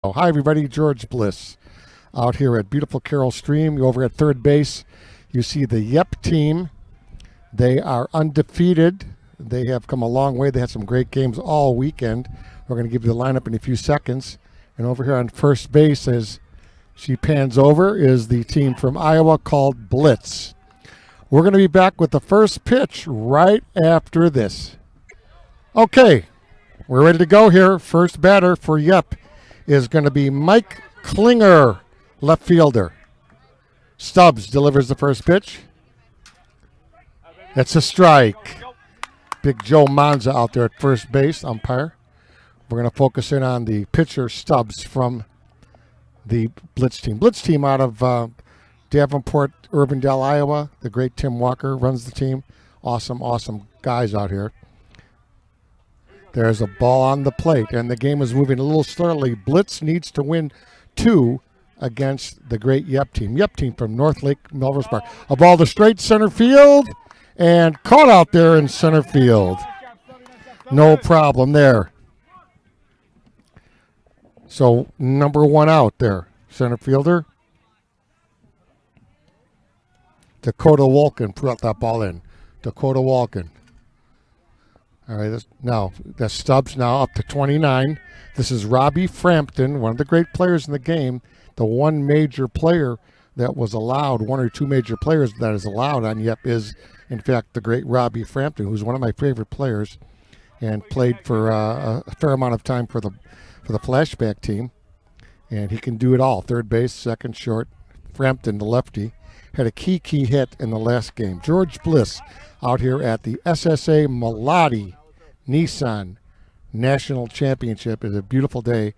Hi, everybody. George Bliss out here at beautiful Carroll Stream. Over at third base, you see the Yep team. They are undefeated. They have come a long way. They had some great games all weekend. We're going to give you the lineup in a few seconds. And over here on first base, as she pans over, is the team from Iowa called Blitz. We're going to be back with the first pitch right after this. Okay, we're ready to go here. First batter for Yep is going to be Mike Klinger, left fielder. Stubbs delivers the first pitch. That's a strike. Big Joe Manza out there at first base, umpire. We're going to focus in on the pitcher, Stubbs, from the Blitz team. Blitz team out of Davenport, Urbandale, Iowa. The great Tim Walker runs the team. Awesome guys out here. There's a ball on the plate, and the game is moving a little slowly. Blitz needs to win 2 against the great Yep team. Yep team from North Lake, Melrose Park. A ball to straight center field, and caught out there in center field. No problem there. So number 1 out there, center fielder. Dakota Wolkin brought that ball in. Dakota Wolkin. All right, now that's Stubbs now up to 29. This is Robbie Frampton, one of the great players in the game. The one major player that was allowed, 1 or 2 major players that is allowed on Yep is, in fact, the great Robbie Frampton, who's one of my favorite players and played for a fair amount of time for the flashback team. And he can do it all. Third base, second, short. Frampton, the lefty, had a key hit in the last game. George Bliss out here at the SSA Malati Nissan National Championship. It's a beautiful day,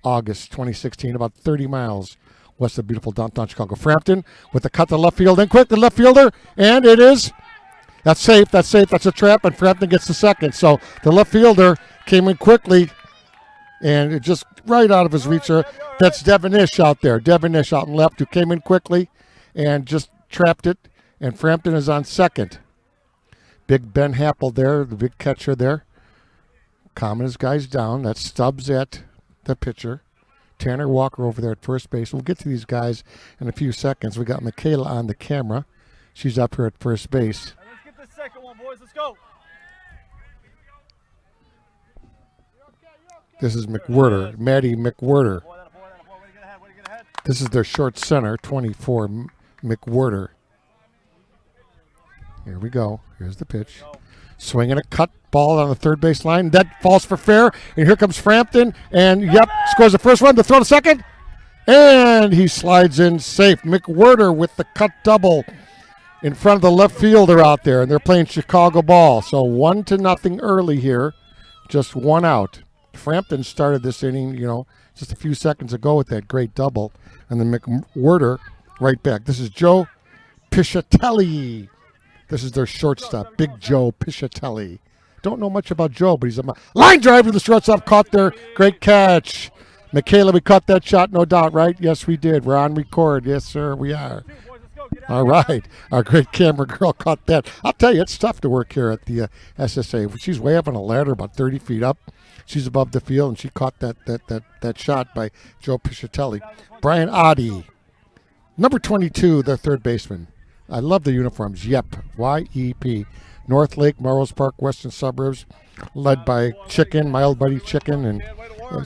August 2016, about 30 miles west of beautiful downtown Chicago. Frampton with the cut to left field, and quick, the left fielder, and it is, that's safe, that's a trap, and Frampton gets the second. So the left fielder came in quickly, and it just right out of his reach. That's Devin Ish out there, Devin Ish out in left, who came in quickly and just trapped it, and Frampton is on second. Big Ben Happel there, the big catcher there. Calming his guys down. That's Stubbs at the pitcher. Tanner Walker over there at first base. We'll get to these guys in a few seconds. We got Michaela on the camera. She's up here at first base. Let's get the second one, boys. Let's go. This is McWhirter, Maddie McWhirter. This is their short center, 24, McWhirter. Here we go. Here's the pitch. Swinging a cut ball on the third base line. That falls for fair. And here comes Frampton. And, yep, scores the first one. The throw to second. And he slides in safe. McWhirter with the cut double in front of the left fielder out there. And they're playing Chicago ball. So 1-0 early here. Just 1 out. Frampton started this inning, just a few seconds ago with that great double. And then McWhirter right back. This is Joe Piscitelli. This is their shortstop, Big Joe Piscitelli. Don't know much about Joe, but he's a line drive to the shortstop. Caught there. Great catch. Michaela, we caught that shot, no doubt, right? Yes, we did. We're on record. Yes, sir, we are. All right. Our great camera girl caught that. I'll tell you, it's tough to work here at the SSA. She's way up on a ladder, about 30 feet up. She's above the field, and she caught that shot by Joe Piscitelli. Brian Oddie, number 22, the third baseman. I love the uniforms. Yep, Y-E-P. North Lake, Melrose Park, Western Suburbs, led by Chicken, my old buddy Chicken, and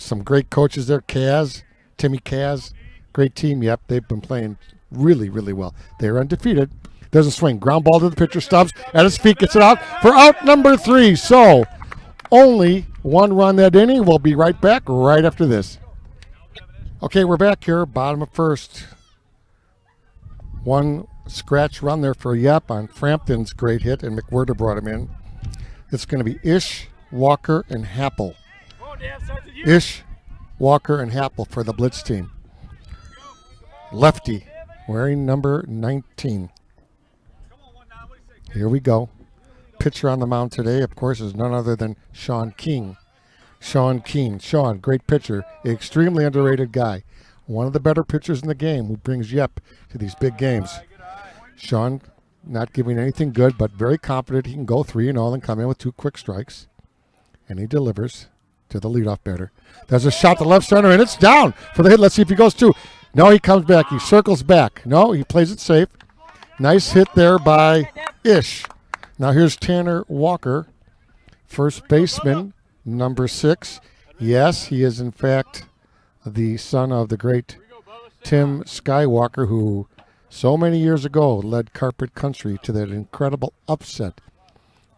some great coaches there. Timmy Kaz, great team. Yep, they've been playing really, really well. They're undefeated. There's a swing. Ground ball to the pitcher. Stubbs at his feet, gets it out for out number 3. So only 1 run that inning. We'll be right back right after this. Okay, we're back here, bottom of first. 1 scratch run there for Yep on Frampton's great hit, and McWhirter brought him in. It's going to be Ish, Walker, and Happel. Ish, Walker, and Happel for the Blitz team. Lefty, wearing number 19. Here we go. Pitcher on the mound today, of course, is none other than Sean King. Sean, great pitcher, extremely underrated guy. One of the better pitchers in the game who brings Yep to these big games. Sean not giving anything good, but very confident he can go 3-0 and come in with 2 quick strikes. And he delivers. to the leadoff batter. There's a shot to left center, and it's down for the hit. Let's see if he goes to. No, he comes back. He circles back. No, he plays it safe. Nice hit there by Ish. Now here's Tanner Walker, first baseman, number 6. Yes, he is in fact the son of the great Tim Skywalker, who so many years ago led Carpet Country to that incredible upset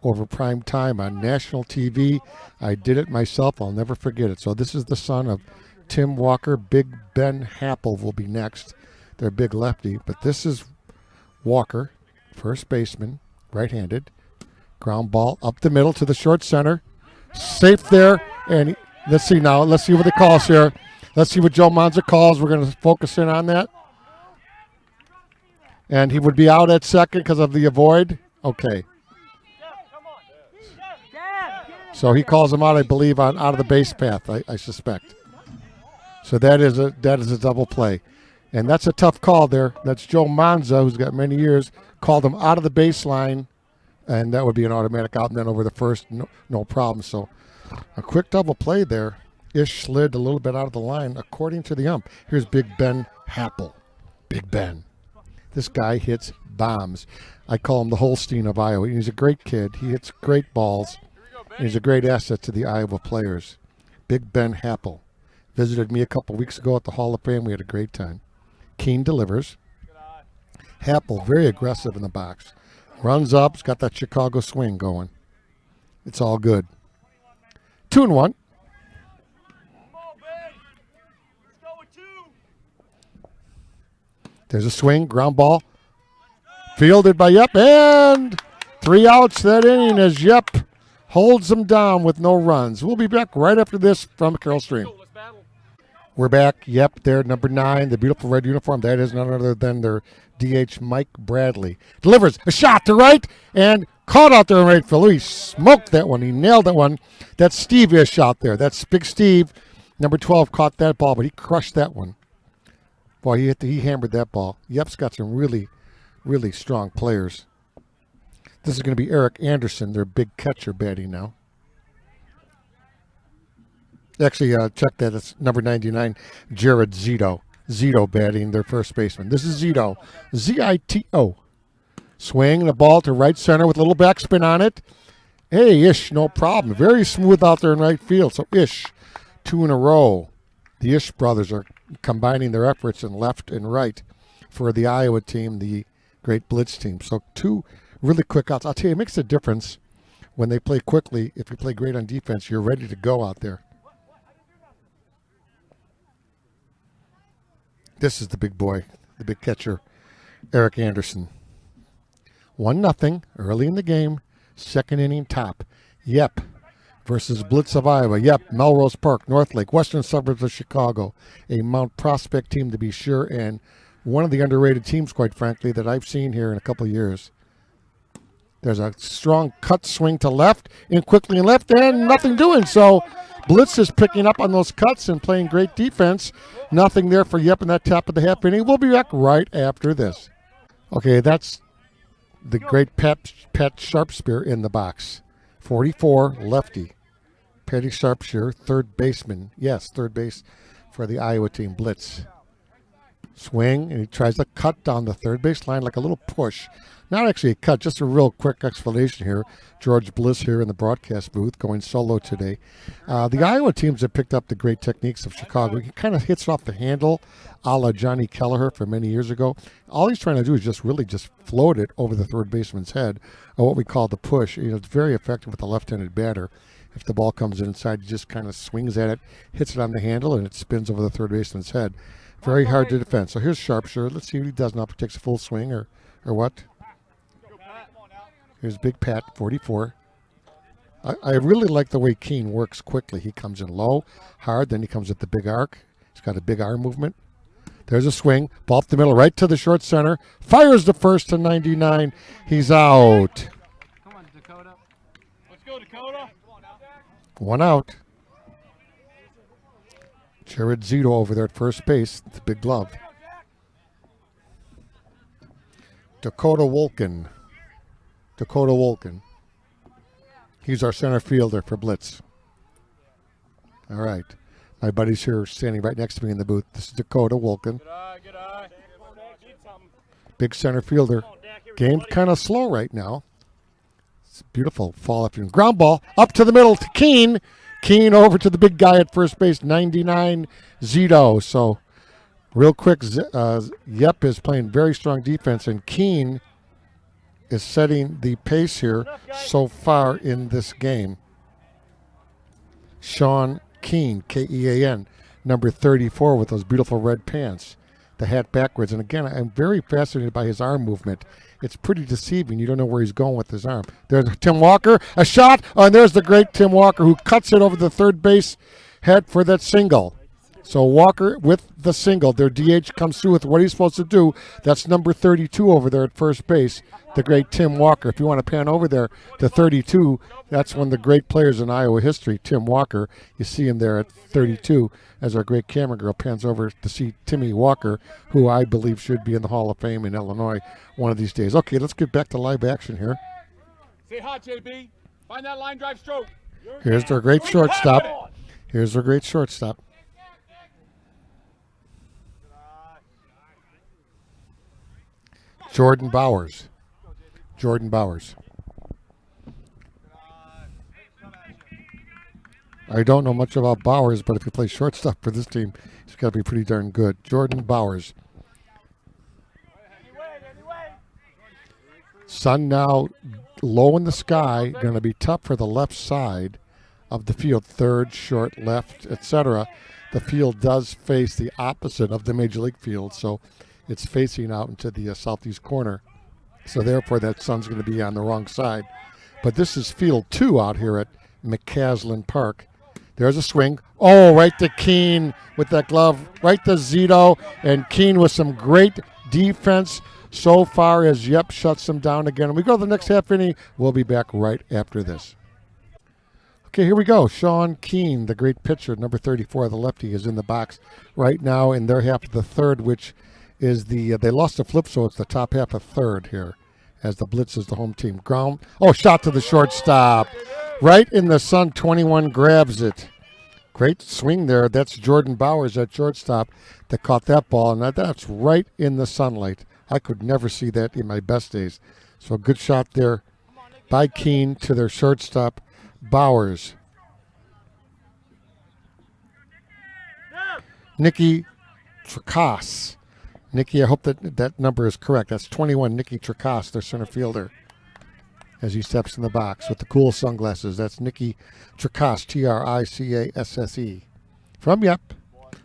over prime time on national TV. I did it myself. I'll never forget it. So this is the son of Tim Walker. Big Ben Happel will be next. They're big lefty. But this is Walker, first baseman, right-handed. Ground ball up the middle to the short center. Safe there. And let's see now. Let's see what he calls here. Let's see what Joe Manza calls. We're going to focus in on that. And he would be out at second because of the avoid. Okay. So he calls him out, I believe, out of the base path, I suspect. So that is a double play. And that's a tough call there. That's Joe Manza, who's got many years, called him out of the baseline, and that would be an automatic out, and then over the first, no problem. So a quick double play there. Ish slid a little bit out of the line, according to the ump. Here's Big Ben Happel. Big Ben. This guy hits bombs. I call him the Holstein of Iowa. He's a great kid. He hits great balls. And he's a great asset to the Iowa players. Big Ben Happel visited me a couple weeks ago at the Hall of Fame. We had a great time. Keene delivers. Happel, very aggressive in the box. Runs up. He's got that Chicago swing going. It's all good. 2-1. There's a swing, ground ball. Fielded by Yep, and 3 outs that inning as Yep holds them down with no runs. We'll be back right after this from Carroll Stream. We're back. Yep, there, number 9, the beautiful red uniform. That is none other than their DH, Mike Bradley. Delivers a shot to right and caught out there in right field. He smoked that one. He nailed that one. That's Steve Ish out there. That's Big Steve. Number 12 caught that ball, but he crushed that one. Boy, he hammered that ball. Yep's got some really, really strong players. This is going to be Eric Anderson, their big catcher, batting now. Actually, check that. It's number 99, Jared Zito. Zito batting, their first baseman. This is Zito. Z-I-T-O. Swing the ball to right center with a little backspin on it. Hey, Ish, no problem. Very smooth out there in right field. So Ish, 2 in a row. The Ish brothers are combining their efforts in left and right for the Iowa team, the great Blitz team. So 2 really quick outs. I'll tell you, it makes a difference when they play quickly. If you play great on defense, you're ready to go out there. This is the big boy, the big catcher, Eric Anderson. 1-0 early in the game, second inning top. Yep versus Blitz of Iowa. Yep, Melrose Park, North Lake, western suburbs of Chicago. A Mount Prospect team to be sure, and one of the underrated teams, quite frankly, that I've seen here in a couple of years. There's a strong cut swing to left, in quickly and left, and nothing doing. So Blitz is picking up on those cuts and playing great defense. Nothing there for Yep in that top of the half inning. We'll be back right after this. Okay, that's the great Pat Sharpspear in the box. 44, lefty. Patty Sharpspear, third baseman. Yes, third base for the Iowa team, Blitz. Swing, and he tries to cut down the third base line like a little push. Not actually a cut, just a real quick explanation here. George Bliss here in the broadcast booth going solo today. The Iowa teams have picked up the great techniques of Chicago. He kind of hits off the handle a la Johnny Kelleher from many years ago. All he's trying to do is just float it over the third baseman's head, or what we call the push. You know, it's very effective with a left-handed batter. If the ball comes inside, he just kind of swings at it, hits it on the handle, and it spins over the third baseman's head. Very hard to defend. So here's Sharpspear. Let's see what he does now. If he takes a full swing or what. Here's Big Pat, 44. I really like the way Keene works quickly. He comes in low, hard, then he comes at the big arc. He's got a big arm movement. There's a swing. Ball up the middle, right to the short center. Fires the first to 99. He's out. Come on, Dakota. Let's go, Dakota. 1 out. Jared Zito over there at first base. The big glove. Dakota Wolkin. He's our center fielder for Blitz. All right. My buddy's here standing right next to me in the booth. This is Dakota Wolkin. Good eye, good eye. Big center fielder. Game's kind of slow right now. It's a beautiful fall afternoon. Ground ball up to the middle to Keene. Keene over to the big guy at first base, 99 Zito. So real quick, Yep is playing very strong defense, and Keene is setting the pace here so far in this game. Sean Keene, Kean, number 34 with those beautiful red pants, the hat backwards. And again, I'm very fascinated by his arm movement. It's pretty deceiving. You don't know where he's going with his arm. There's Tim Walker, a shot, and there's the great Tim Walker who cuts it over the third base head for that single. So Walker with the single. Their DH comes through with what he's supposed to do. That's number 32 over there at first base, the great Tim Walker. If you want to pan over there to 32, that's one of the great players in Iowa history, Tim Walker. You see him there at 32 as our great camera girl pans over to see Timmy Walker, who I believe should be in the Hall of Fame in Illinois one of these days. Okay, let's get back to live action here. Say hot, JB. Find that line drive stroke. Here's their great shortstop. Here's their great shortstop. Jordan Bowers. Jordan Bowers. I don't know much about Bowers, but if he plays shortstop for this team, he's got to be pretty darn good. Jordan Bowers. Sun now low in the sky, going to be tough for the left side of the field, third, short, left, etc. The field does face the opposite of the Major League field, so it's facing out into the southeast corner. So therefore that sun's going to be on the wrong side. But this is field 2 out here at McCaslin Park. There's a swing. Oh, right to Keene with that glove. Right to Zito. And Keene with some great defense so far as Yep shuts them down again. And we go to the next half inning. We'll be back right after this. Okay, here we go. Sean Keene, the great pitcher, number 34, the lefty, is in the box right now in their half of the third, which is the, they lost the flip, so it's the top half of third here as the Blitz is the home team. Ground, oh, shot to the shortstop. Right in the sun, 21 grabs it. Great swing there. That's Jordan Bowers at shortstop that caught that ball, and that's right in the sunlight. I could never see that in my best days. So good shot there by Keene to their shortstop, Bowers. Nikki Tracas. Nikki, I hope that number is correct. That's 21, Nikki Tracas, their center fielder, as he steps in the box with the cool sunglasses. That's Nikki Tracas, Tricasse. From Yep.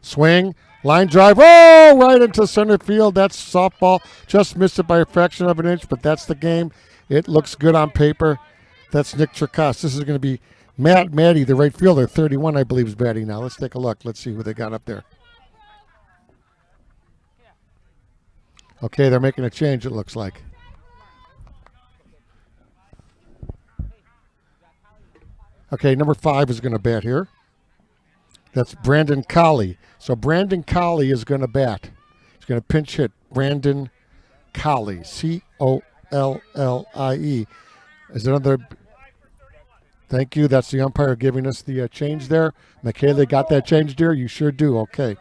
Swing, line drive, oh, right into center field. That's softball. Just missed it by a fraction of an inch, but that's the game. It looks good on paper. That's Nick Tracas. This is going to be Matty, the right fielder, 31, I believe, is batting now. Let's take a look. Let's see who they got up there. Okay, they're making a change, it looks like. Okay, number 5 is going to bat here. That's Brandon Colley. So Brandon Colley is going to bat. He's going to pinch hit. Brandon Colley, Collie. Is there another? Thank you. That's the umpire giving us the change there. McCaslin got that change, dear? You sure do. Okay.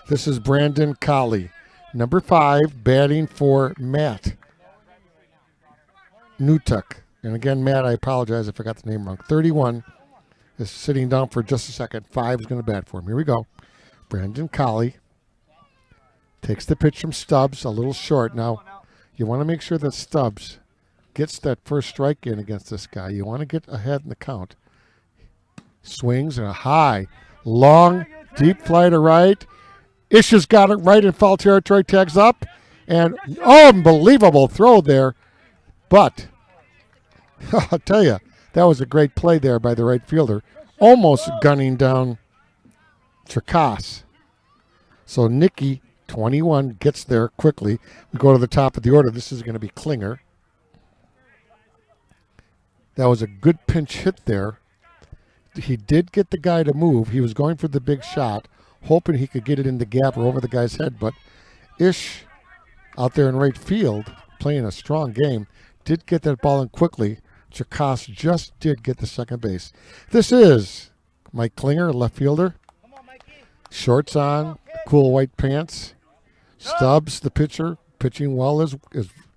This is Brandon Colley. Number 5, batting for Matt Newtuck. And again, Matt, I apologize if I got the name wrong. 31 is sitting down for just a second. 5 is going to bat for him. Here we go. Brandon Colley takes the pitch from Stubbs, a little short. Now, you want to make sure that Stubbs gets that first strike in against this guy. You want to get ahead in the count. Swings and a high, long, deep fly to right. Isha's got it right in foul territory, tags up, and unbelievable throw there. But I'll tell you, that was a great play there by the right fielder, almost gunning down Tracas. So Nikki, 21, gets there quickly. We go to the top of the order. This is going to be Klinger. That was a good pinch hit there. He did get the guy to move. He was going for the big shot, hoping he could get it in the gap or over the guy's head. But Ish, out there in right field, playing a strong game, did get that ball in quickly. Tracas just did get the second base. This is Mike Klinger, left fielder. Shorts on, cool white pants. Stubbs, the pitcher, pitching well is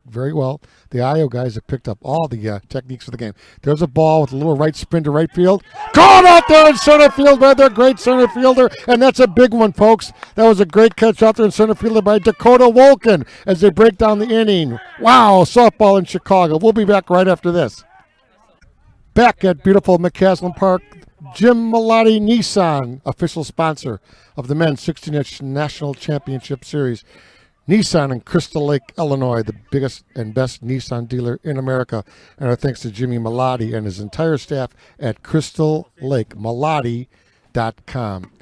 very well. The IO guys have picked up all the techniques of the game. There's a ball with a little right spin to right field. Caught out there in center field by their great center fielder, and that's a big one, folks. That was a great catch out there in center fielder by Dakota Wolkin as they break down the inning. Wow, softball in Chicago. We'll be back right after this. Back at beautiful McCaslin Park, Jim Malati Nissan, official sponsor of the men's 16-inch National Championship Series. Nissan in Crystal Lake, Illinois, the biggest and best Nissan dealer in America. And our thanks to Jimmy Malati and his entire staff at Crystal Lake, Malati.com.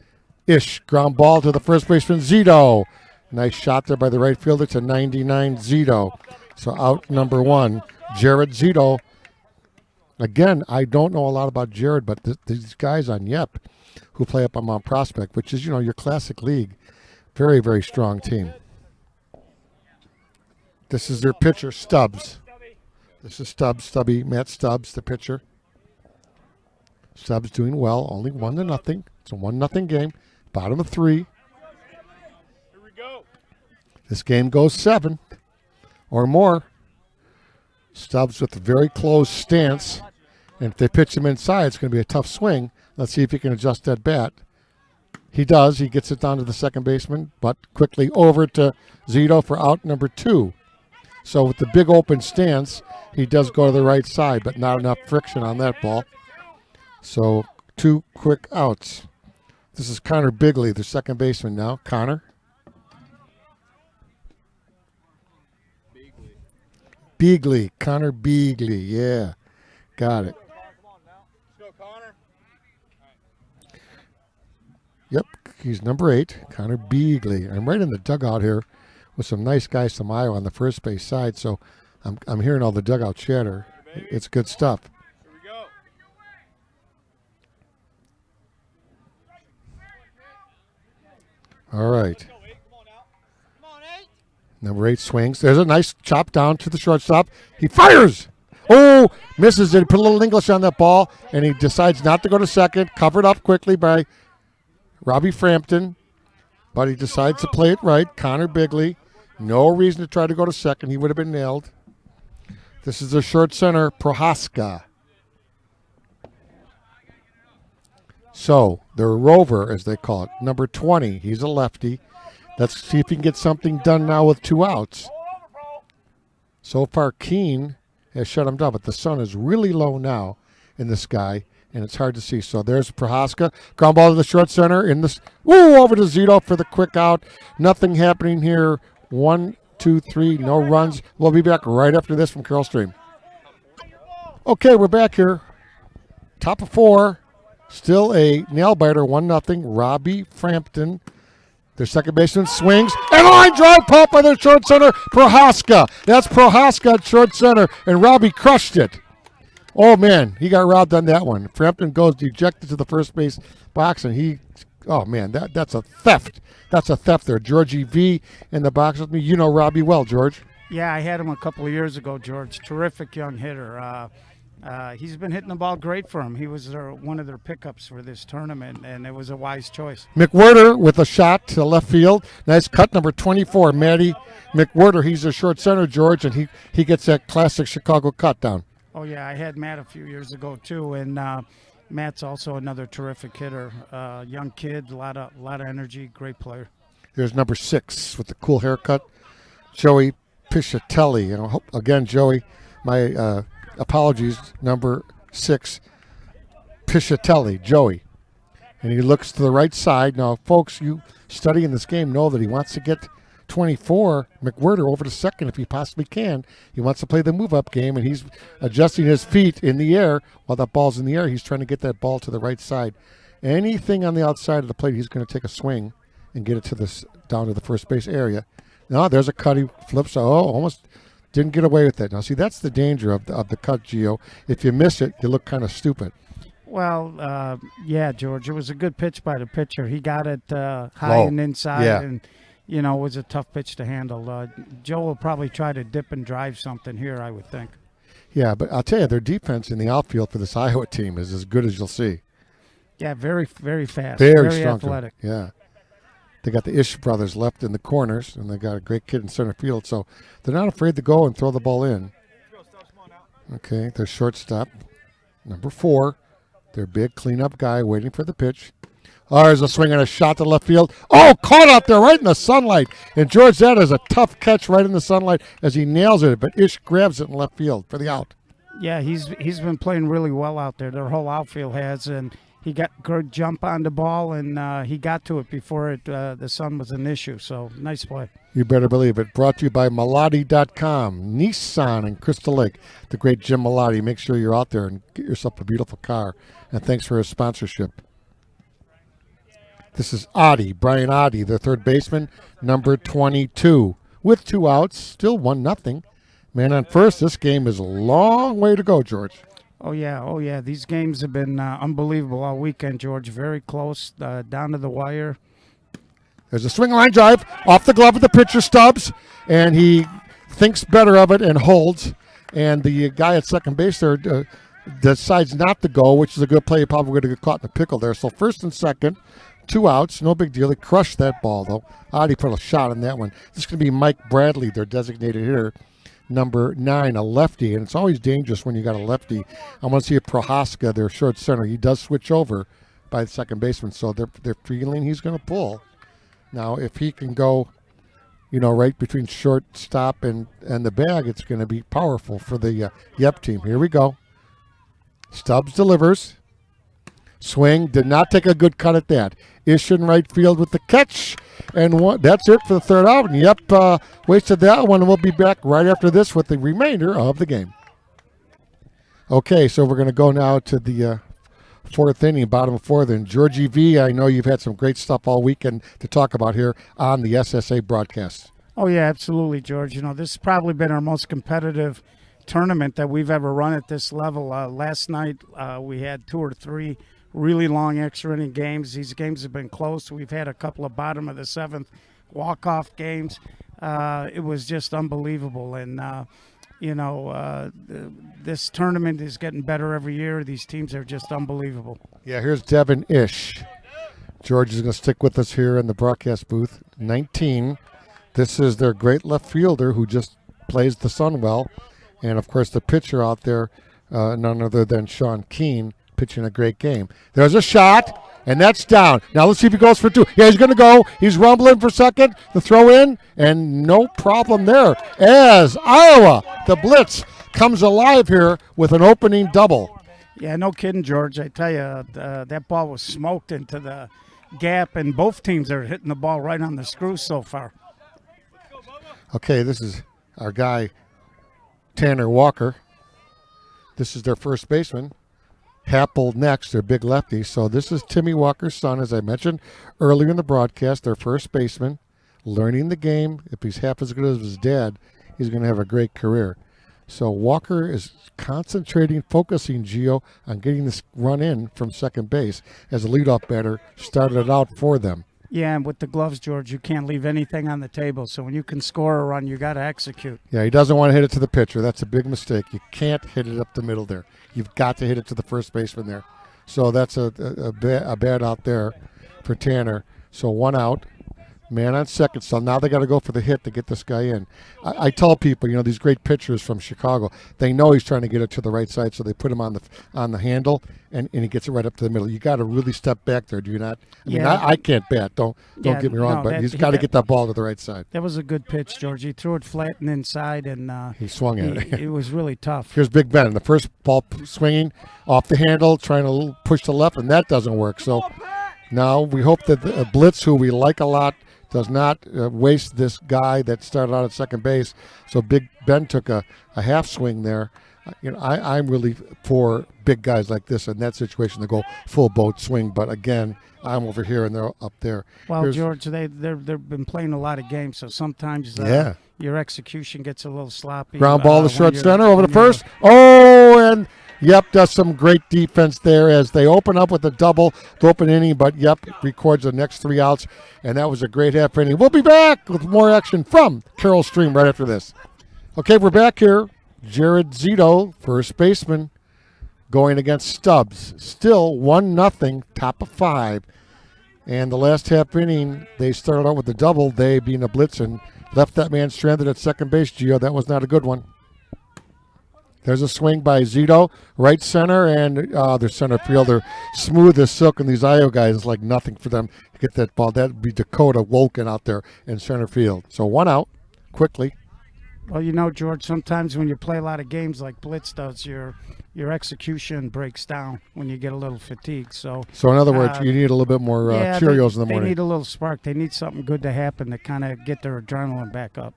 Ish, ground ball to the first baseman, Zito. Nice shot there by the right fielder to 99, Zito. So out number one, Jared Zito. Again, I don't know a lot about Jared, but these guys on YEP who play up on Mount Prospect, which is, your classic league, very, very strong team. This is their pitcher, Stubbs. This is Matt Stubbs, the pitcher. Stubbs doing well, only 1-0. It's a 1-0 game, bottom of 3. Here we go. This game goes 7 or more. Stubbs with a very closed stance. And if they pitch him inside, it's going to be a tough swing. Let's see if he can adjust that bat. He does. He gets it down to the second baseman, but quickly over to Zito for out number 2. So with the big open stance, he does go to the right side, but not enough friction on that ball. So 2 quick outs. This is Connor Bigley, the second baseman now. Connor. Beagley. Connor Beagley. Yeah. Got it. Let's go, Connor. Yep. He's number 8. Connor Beagley. I'm right in the dugout here with some nice guys from Iowa on the first base side, so I'm hearing all the dugout chatter. It's good stuff. Here we go. All right. Come on now. Come on, 8. Number 8 swings. There's a nice chop down to the shortstop. He fires! Oh, misses it. Put a little English on that ball, and he decides not to go to second. Covered up quickly by Robbie Frampton, but he decides to play it right. Connor Bigley. No reason to try to go to second. He would have been nailed. This is the short center, Prohaska. So, the rover, as they call it, number 20. He's a lefty. Let's see if he can get something done now with 2 outs. So far, Keene has shut him down, but the sun is really low now in the sky, and it's hard to see. So there's Prohaska. Ground ball to the short center. Over to Zito for the quick out. Nothing happening here. 1, 2, 3, no runs. We'll be back right after this from Carroll Stream. Okay, we're back here. Top of 4. Still a nail-biter, 1-0. Robbie Frampton. Their second baseman swings. And a line drive pop by their short center, Prohaska. That's Prohaska at short center, and Robbie crushed it. Oh, man, he got robbed on that one. Frampton goes dejected to the first base box, and that's a theft. That's a theft there. Georgie V in the box with me. You know Robbie well, George. Yeah, I had him a couple of years ago, George. Terrific young hitter. He's been hitting the ball great for him. He was one of their pickups for this tournament, and it was a wise choice. McWhirter with a shot to left field. Nice cut, number 24, Matty McWhirter. He's a short center, George, and he gets that classic Chicago cut down. Oh, yeah, I had Matt a few years ago, too, and Matt's also another terrific hitter. Young kid, a lot of energy, great player. There's number 6 with the cool haircut, Joey Piscitelli. Again, Joey, my apologies, number 6, Piscitelli, Joey. And he looks to the right side. Now, folks, you studying this game know that he wants to get 24, McWhirter, over to second if he possibly can. He wants to play the move-up game, and he's adjusting his feet in the air. While that ball's in the air, he's trying to get that ball to the right side. Anything on the outside of the plate, he's going to take a swing and get it down to the first base area. Now, there's a cut. He flips. Almost didn't get away with it. Now, see, that's the danger of the cut, Gio. If you miss it, you look kind of stupid. Well, yeah, George, it was a good pitch by the pitcher. He got it high and inside, and it was a tough pitch to handle. Joe will probably try to dip and drive something here, I would think. Yeah, but I'll tell you, their defense in the outfield for this Iowa team is as good as you'll see. Yeah, very, very fast. Very strong. athletic. Yeah. They got the Ish brothers left in the corners, and they got a great kid in center field, so they're not afraid to go and throw the ball in. Okay, their shortstop, number 4, their big cleanup guy waiting for the pitch. Oh, there's a swing and a shot to left field. Oh, caught out there right in the sunlight. And George, that is a tough catch right in the sunlight as he nails it, but Ish grabs it in left field for the out. Yeah, he's been playing really well out there. Their whole outfield has, and he got good jump on the ball, and he got to it before the sun was an issue. So, nice play. You better believe it. Brought to you by Malati.com, Nissan in Crystal Lake. The great Jim Malati. Make sure you're out there and get yourself a beautiful car. And thanks for his sponsorship. This is Brian Oddie, the third baseman, number 22. With 2 outs, still 1-0. Man on first, this game is a long way to go, George. Oh, yeah. These games have been unbelievable all weekend, George. Very close, down to the wire. There's a swing line drive off the glove of the pitcher, Stubbs, and he thinks better of it and holds. And the guy at second base there decides not to go, which is a good play. You're probably going to get caught in the pickle there. So first and second, 2 outs, no big deal. He crushed that ball, though. Adi put a shot on that one. This is going to be Mike Bradley, their designated hitter, number 9, a lefty. And it's always dangerous when you got a lefty. I want to see if Prohaska, their short center, he does switch over by the second baseman. So they're feeling he's going to pull. Now, if he can go, right between shortstop and the bag, it's going to be powerful for the Yep team. Here we go. Stubbs delivers. Swing. Did not take a good cut at that. Ish in right field with the catch. And that's it for the third out. And Yep wasted that one. And we'll be back right after this with the remainder of the game. Okay, so we're going to go now to the fourth inning, bottom of fourth. And Georgie V, I know you've had some great stuff all weekend to talk about here on the SSA broadcast. Oh, yeah, absolutely, George. This has probably been our most competitive tournament that we've ever run at this level. Last night we had 2 or 3 really long extra inning games. These games have been close. We've had a couple of bottom of the 7th walk-off games. It was just unbelievable. And, this tournament is getting better every year. These teams are just unbelievable. Yeah, here's Devin Ish. George is going to stick with us here in the broadcast booth. 19. This is their great left fielder who just plays the sun well. And, of course, the pitcher out there, none other than Sean Keane, pitching a great game. There's a shot, and that's down. Now let's see if he goes for 2. Yeah, he's going to go. He's rumbling for second. The throw in, and no problem there. As Iowa, the Blitz, comes alive here with an opening double. Yeah, no kidding, George. I tell you, that ball was smoked into the gap, and both teams are hitting the ball right on the screw so far. Okay, this is our guy, Tanner Walker. This is their first baseman. Happel next, their big lefty. So this is Timmy Walker's son, as I mentioned earlier in the broadcast, their first baseman, learning the game. If he's half as good as his dad, he's going to have a great career. So Walker is concentrating, focusing, Gio, on getting this run in from second base as a leadoff batter started it out for them. Yeah, and with the gloves, George, you can't leave anything on the table. So when you can score a run, you got to execute. Yeah, he doesn't want to hit it to the pitcher. That's a big mistake. You can't hit it up the middle there. You've got to hit it to the first baseman there. So that's a bad out there for Tanner. So 1 out. Man on second. So now they got to go for the hit to get this guy in. I tell people, these great pitchers from Chicago, they know he's trying to get it to the right side, so they put him on the handle, and he gets it right up to the middle. You got to really step back there, do you not? I mean, I can't bat. Don't get me wrong, but he's got to get that ball to the right side. That was a good pitch, George. He threw it flat and inside, and he swung at it. It was really tough. Here's Big Ben. The first ball swinging off the handle, trying to push to left, and that doesn't work. So now we hope that Blitz, who we like a lot, does not waste this guy that started out at second base. So Big Ben took a half swing there. I'm really for big guys like this in that situation to go full boat swing. But again, I'm over here and they're up there. Well, George, they've been playing a lot of games, so sometimes your execution gets a little sloppy. Ground ball to short center over the first. Oh, and Yep does some great defense there as they open up with a double to open inning, but Yep records the next 3 outs, and that was a great half inning. We'll be back with more action from Carroll Stream right after this. Okay, we're back here. Jared Zito, first baseman. going against Stubbs. Still 1-0, top of 5. And the last half inning, they started out with the double, they being a blitz, and left that man stranded at second base, Gio. That was not a good one. There's a swing by Zito, right center, and their center fielder, smooth as silk, and these Iowa guys, it's like nothing for them to get that ball. That would be Dakota Wolken out there in center field. So 1 out, quickly. Well, George, sometimes when you play a lot of games like Blitz does, your execution breaks down when you get a little fatigued. So in other words, you need a little bit more Cheerios in the morning. They need a little spark. They need something good to happen to kind of get their adrenaline back up.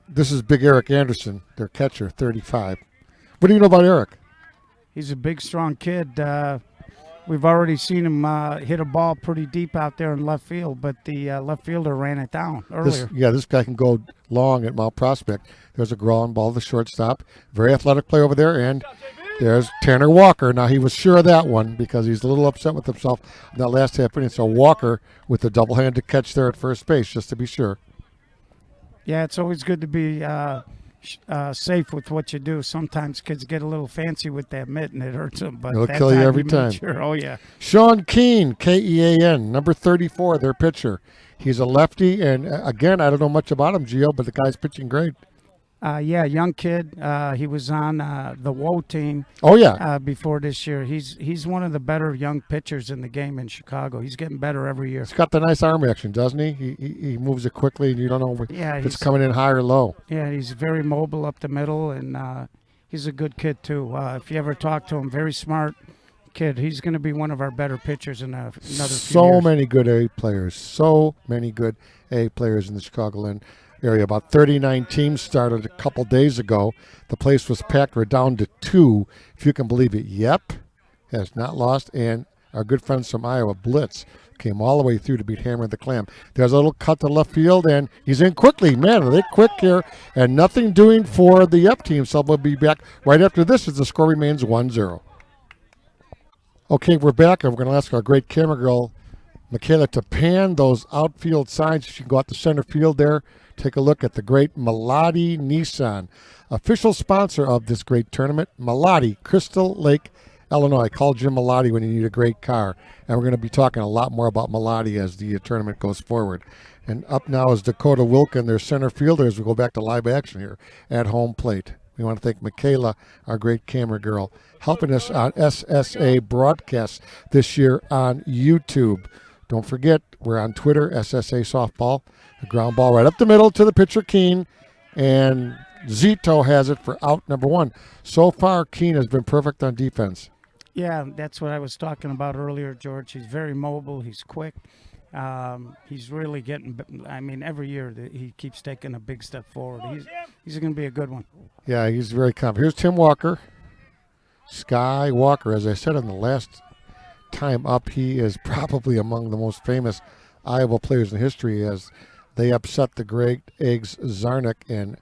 This is Big Eric Anderson, their catcher, 35. What do you know about Eric? He's a big, strong kid. We've already seen him hit a ball pretty deep out there in left field, but the left fielder ran it down earlier. This guy can go long at Mount Prospect. There's a ground ball to the shortstop. Very athletic play over there, and there's Tanner Walker. Now, he was sure of that one because he's a little upset with himself in that last half inning. So Walker with the double-handed catch there at first base, just to be sure. Yeah, it's always good to be safe with what you do. Sometimes kids get a little fancy with that mitt and it hurts them. But it'll kill you every time. Sure. Oh, yeah. Sean Keane, Kean, number 34, their pitcher. He's a lefty, and again, I don't know much about him, Gio, but the guy's pitching great. Yeah, young kid. He was on the WO team. Oh, yeah. Before this year. He's one of the better young pitchers in the game in Chicago. He's getting better every year. He's got the nice arm action, doesn't he? He moves it quickly, and you don't know if it's coming in high or low. Yeah, he's very mobile up the middle, and he's a good kid, too. If you ever talk to him, very smart kid. He's going to be one of our better pitchers in another few years. So many good A players. So many good A players in the Chicagoland area. About 39 teams started a couple days ago. The place was packed. We're down to 2, if you can believe it. Yep, has not lost. And our good friends from Iowa, Blitz, came all the way through to beat Hammer the Clam. There's a little cut to left field, and he's in quickly. Man, are they quick here. And nothing doing for the Yep team. So we'll be back right after this as the score remains 1-0. Okay, we're back, and we're going to ask our great camera girl, Michaela, to pan those outfield signs. She can go out to center field there. Take a look at the great Malati Nissan, official sponsor of this great tournament. Malati, Crystal Lake, Illinois. Call Jim Malati when you need a great car. And we're going to be talking a lot more about Malati as the tournament goes forward. And up now is Dakota Wilken, their center fielder, as we go back to live action here at home plate. We want to thank Michaela, our great camera girl, helping us on SSA broadcasts this year on YouTube. Don't forget, we're on Twitter, SSA Softball. A ground ball right up the middle to the pitcher, Keene. And Zito has it for out number 1. So far, Keene has been perfect on defense. Yeah, that's what I was talking about earlier, George. He's very mobile. He's quick. He's really getting, every year he keeps taking a big step forward. He's going to be a good one. Yeah, he's very confident. Here's Tim Walker. Sky Walker, as I said in the last time up, he is probably among the most famous Iowa players in history as they upset the great Eggs Zarnik and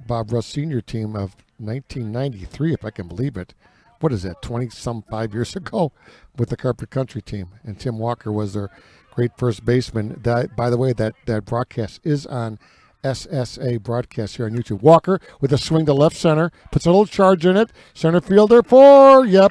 Bob Russ Sr. team of 1993, if I can believe it. What is that, 20-some-5 years ago with the Carpet Country team. And Tim Walker was their great first baseman. That, by the way, that broadcast is on SSA broadcast here on YouTube. Walker with a swing to left center, puts a little charge in it. Center fielder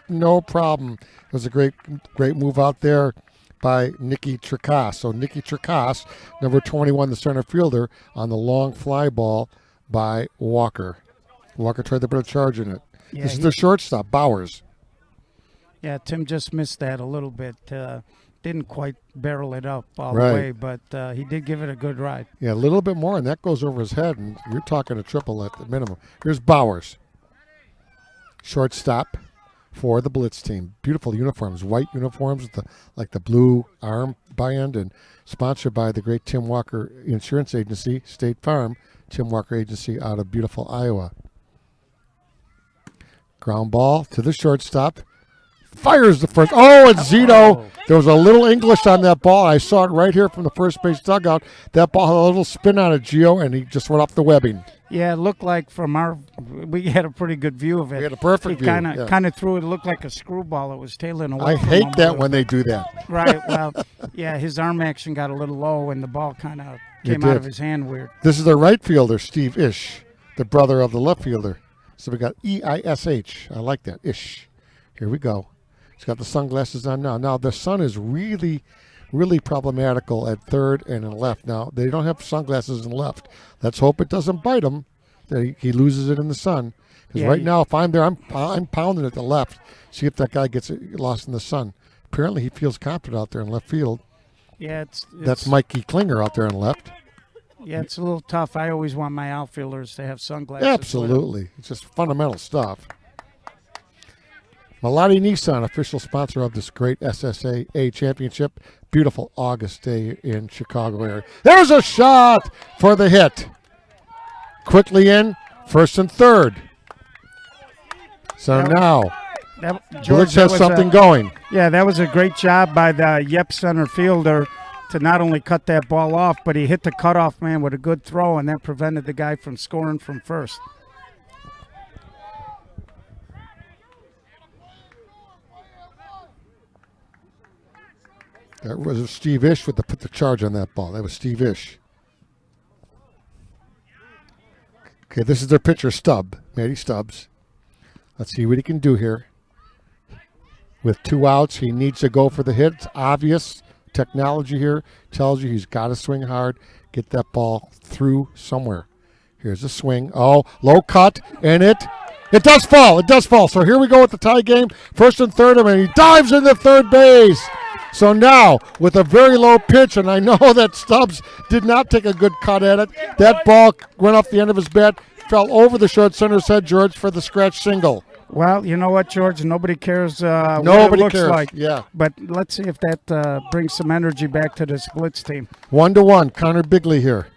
no problem. It was a great move out there by Nicky Tricas. So Nicky Tricas, number 21, the center fielder, on the long fly ball by Walker. Walker tried to put a charge in it. Yeah, this is the shortstop, Bowers. Yeah, Tim just missed that a little bit. Didn't quite barrel it up all the way, but he did give it a good ride. Yeah, a little bit more, and that goes over his head, and you're talking a triple at the minimum. Here's Bowers. Shortstop for the Blitz team. Beautiful uniforms, white uniforms with the blue armband, and sponsored by the great Tim Walker Insurance Agency, State Farm, Tim Walker Agency out of beautiful Iowa. Ground ball to the shortstop. Fires the first. Oh, it's Zito. There was a little English on that ball. I saw it right here from the first base dugout. That ball had a little spin on it, Gio, and he just went off the webbing. Yeah, it looked like we had a pretty good view of it. We had a perfect view. Kind of threw it. It looked like a screwball. It was tailing away. I hate that when they do that. Right. Well, yeah, his arm action got a little low, and the ball kind of came out of his hand weird. This is the right fielder, Steve Ish, the brother of the left fielder. So we got E-I-S-H. I like that. Ish. Here we go. He's got the sunglasses on now. Now, the sun is really, really problematical at third and in left. Now, they don't have sunglasses in left. Let's hope it doesn't bite him, that he loses it in the sun. Because right now, if I'm there, I'm pounding at the left. See if that guy gets lost in the sun. Apparently, he feels confident out there in left field. Yeah, That's Mikey Klinger out there on left. Yeah, it's a little tough. I always want my outfielders to have sunglasses. Absolutely. It's just fundamental stuff. Malati Nissan, official sponsor of this great SSAA championship. Beautiful August day in Chicago area. There's a shot for the hit. Quickly in, first and third. So now, Blitz has something going. Yeah, that was a great job by the Yep center fielder to not only cut that ball off, but he hit the cutoff man with a good throw, and that prevented the guy from scoring from first. That was Steve Ish with put the charge on that ball. That was Steve Ish. Okay, this is their pitcher, Matty Stubbs. Let's see what he can do here. With 2 outs, he needs to go for the hit. It's obvious. Technology here tells you he's got to swing hard, get that ball through somewhere. Here's a swing. Oh, low cut, and it does fall. It does fall. So here we go with the tie game. First and third, and he dives into third base. So now, with a very low pitch, and I know that Stubbs did not take a good cut at it, that ball went off the end of his bat, fell over the short center's head, George, for the scratch single. Well, you know what, George? Nobody cares what it looks like. Yeah. But let's see if that brings some energy back to this Blitz team. 1-1, Connor Bigley here.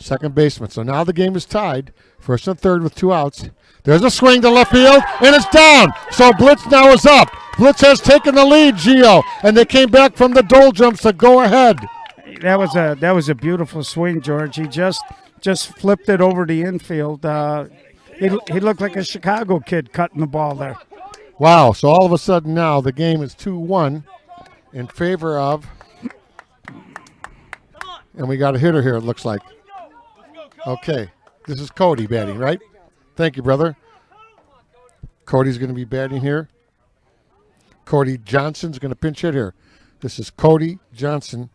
Second baseman. So now the game is tied. First and third with 2 outs. There's a swing to left field, and it's down. So Blitz now is up. Blitz has taken the lead, Gio, and they came back from the doldrums to go ahead. That was a beautiful swing, George. He just flipped it over the infield. He looked like a Chicago kid cutting the ball there. Wow, so all of a sudden now the game is 2-1 in favor of, and we got a hitter here, it looks like. Okay, this is Cody batting, right? Thank you, brother. Cody's going to be batting here. Cody Johnson's going to pinch hit here. This is Cody Johnson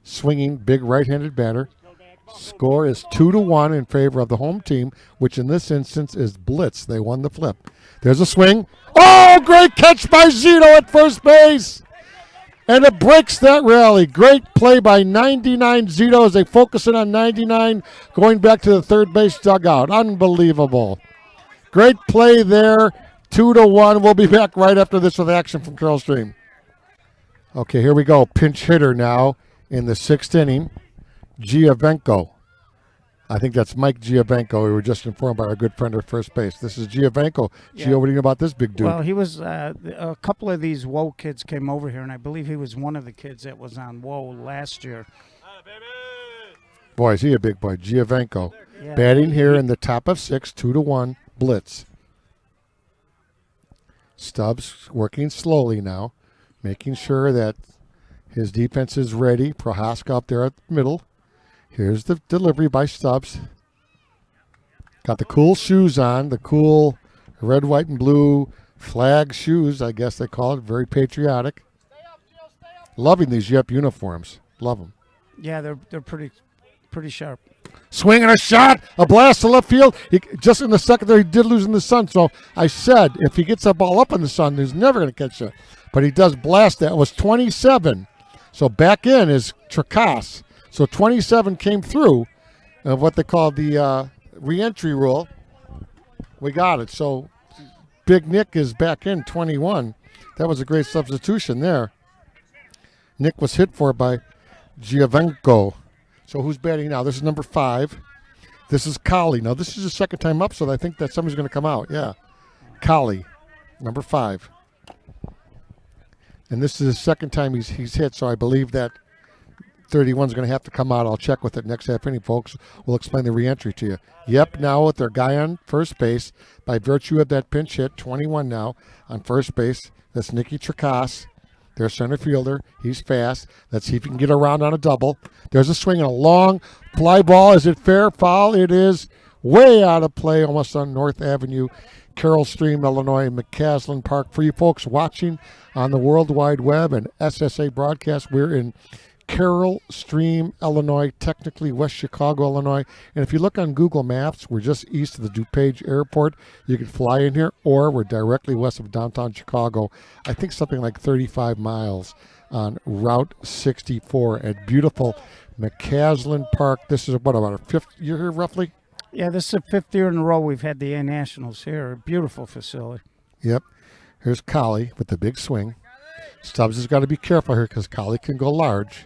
swinging, big right-handed batter. Score is 2-1 in favor of the home team, which in this instance is Blitz. They won the flip. There's a swing. Oh, great catch by Zito at first base. And it breaks that rally. Great play by 99 Zito as they focus in on 99, going back to the third base dugout. Unbelievable. Great play there. 2-1. We'll be back right after this with action from Carroll Stream. Okay, here we go. Pinch hitter now in the 6th inning. Giovenco. I think that's Mike Giovenco. We were just informed by our good friend at first base. This is Giovenco. Yeah. Gio, what do you know about this big dude? Well, he was a couple of these WOA kids came over here, and I believe he was one of the kids that was on WOA last year. Boy, is he a big boy. Giovenco. Yeah. Batting here in the top of 6, 2-1, Blitz. Stubbs working slowly now, making sure that his defense is ready. Prohaska up there at the middle. Here's the delivery by Stubbs. Got the cool shoes on, the cool red, white, and blue flag shoes, I guess they call it. Very patriotic. Loving these Yep uniforms. Love them. Yeah, they're pretty sharp. Swing and a shot, a blast to left field. Just in the second there, he did lose in the sun. So I said, if he gets that ball up in the sun, he's never going to catch it. But he does blast that. It was 27. So back in is Tracas. So 27 came through of what they call the re-entry rule. We got it. So Big Nick is back in 21. That was a great substitution there. Nick was hit for by Giovenco. So who's batting now? This is number 5. This is Collie. Now this is the second time up, so I think that somebody's going to come out. Yeah. Collie, number 5. And this is the second time he's hit, so I believe that 31 is going to have to come out. I'll check with it next half inning, folks. We'll explain the reentry to you. Yep, now with their guy on first base, by virtue of that pinch hit, 21 now on first base. That's Nicky Tracas, their center fielder. He's fast. Let's see if he can get around on a double. There's a swing and a long fly ball. Is it fair? Foul? It is way out of play, almost on North Avenue, Carroll Stream, Illinois, McCaslin Park. For you folks watching on the World Wide Web and SSA broadcast, we're in Carroll Stream, Illinois, technically West Chicago, Illinois. And if you look on Google Maps, we're just east of the DuPage Airport. You can fly in here, or we're directly west of downtown Chicago. I think something like 35 miles on Route 64 at beautiful McCaslin Park. This is about our 5th year here, roughly? Yeah, this is the 5th year in a row we've had the A Nationals here. A beautiful facility. Yep. Here's Collie with the big swing. Stubbs has got to be careful here because Collie can go large.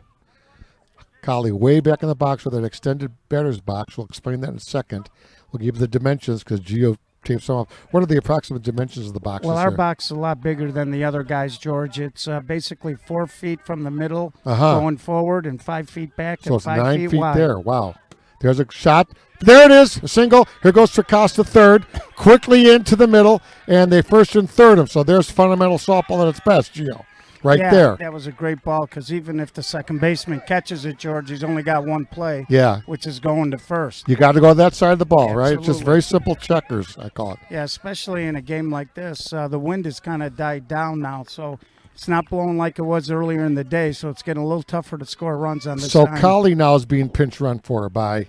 Collie way back in the box with an extended batter's box. We'll explain that in a second. We'll give you the dimensions because Gio taped some off. What are the approximate dimensions of the box? Well, our box is a lot bigger than the other guys, George. It's basically 4 feet from the middle going forward and 5 feet back so and it's 5 9 feet feet wide. there. Wow. There's a shot. There it is. A single. Here goes Tracosta third. Quickly into the middle, and they first and third him. So there's fundamental softball at its best, Gio. Right there. That was a great ball because even if the second baseman catches it, George, he's only got one play, which is going to first. You got to go to that side of the ball, right? Absolutely. It's just very simple checkers, I call it. Yeah, especially in a game like this. The wind has kind of died down now, so it's not blowing like it was earlier in the day, so it's getting a little tougher to score runs on this So time. Collie now is being pinch run for by,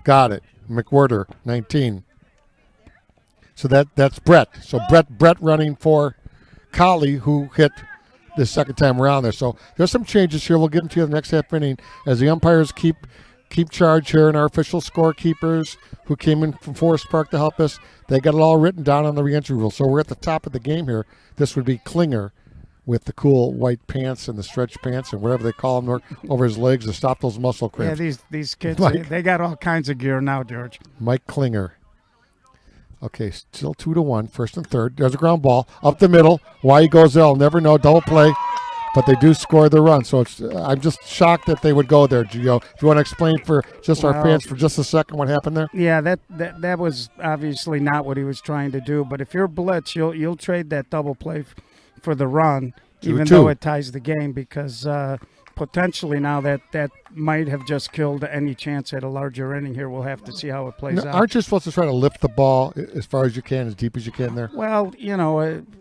got it, McWhirter, 19. So that's Brett. So Brett running for Collie, who hit the second time around there. So there's some changes here. We'll get into the next half inning as the umpires keep charge here, and our official scorekeepers who came in from Forest Park to help us, they got it all written down on the reentry rule. So we're at the top of the game here. This would be Klinger with the cool white pants and the stretch pants and whatever they call them over his legs to stop those muscle cramps. Yeah, these kids, they got all kinds of gear now, George. Mike Klinger. Okay, still 2-1, first and third. There's a ground ball up the middle. Why he goes there, I'll never know. Double play, but they do score the run. So I'm just shocked that they would go there, Gio. If you want to explain for just our fans for just a second what happened there. Yeah, that was obviously not what he was trying to do. But if you're Blitz, you'll trade that double play for the run, even though it ties the game, because potentially now that might have just killed any chance at a larger inning here. We'll have to see how it plays out. Aren't you supposed to try to lift the ball as far as you can, as deep as you can there? Well,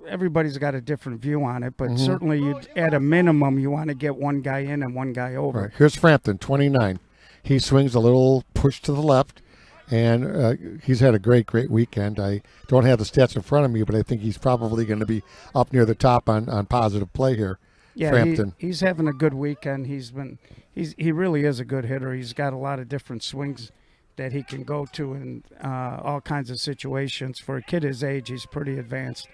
everybody's got a different view on it, but certainly at a minimum you want to get one guy in and one guy over. Right. Here's Frampton, 29. He swings a little push to the left, and he's had a great weekend. I don't have the stats in front of me, but I think he's probably going to be up near the top on positive play here. Yeah, he's having a good weekend. He really is a good hitter. He's got a lot of different swings that he can go to in all kinds of situations. For a kid his age, he's pretty advanced.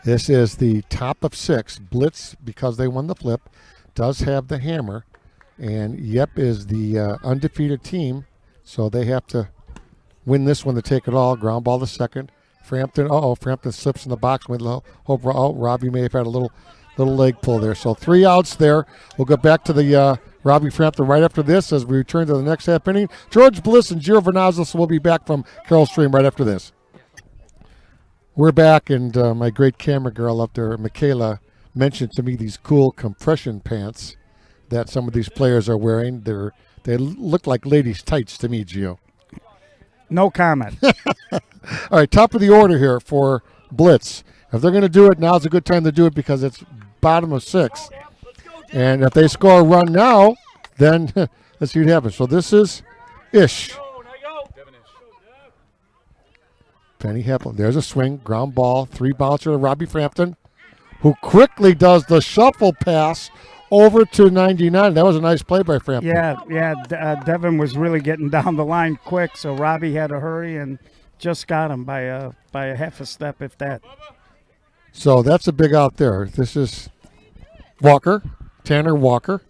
This is the top of 6. Blitz, because they won the flip, does have the hammer. And Yep is the undefeated team, so they have to win this one to take it all. Ground ball to second. Frampton, Frampton slips in the box. Hope Robbie may have had a little leg pull there. So 3 outs there. We'll go back to the Robbie Frampton right after this as we return to the next half inning. George Bliss and Gio Vernazos will be back from Carroll Stream right after this. We're back, and my great camera girl up there, Michaela, mentioned to me these cool compression pants that some of these players are wearing. They look like ladies' tights to me, Gio. No comment. All right, top of the order here for Blitz. If they're going to do it, now's a good time to do it because it's bottom of 6. And if they score a run now, then let's see what happens. So this is Ish. Penny Heppel. There's a swing, ground ball, 3 bouncer to Robbie Frampton, who quickly does the shuffle pass over to 99. That was a nice play by Frampton. Yeah. Devin was really getting down the line quick, so Robbie had to hurry and just got him by a half a step, if that. So that's a big out there. This is Walker, Tanner Walker,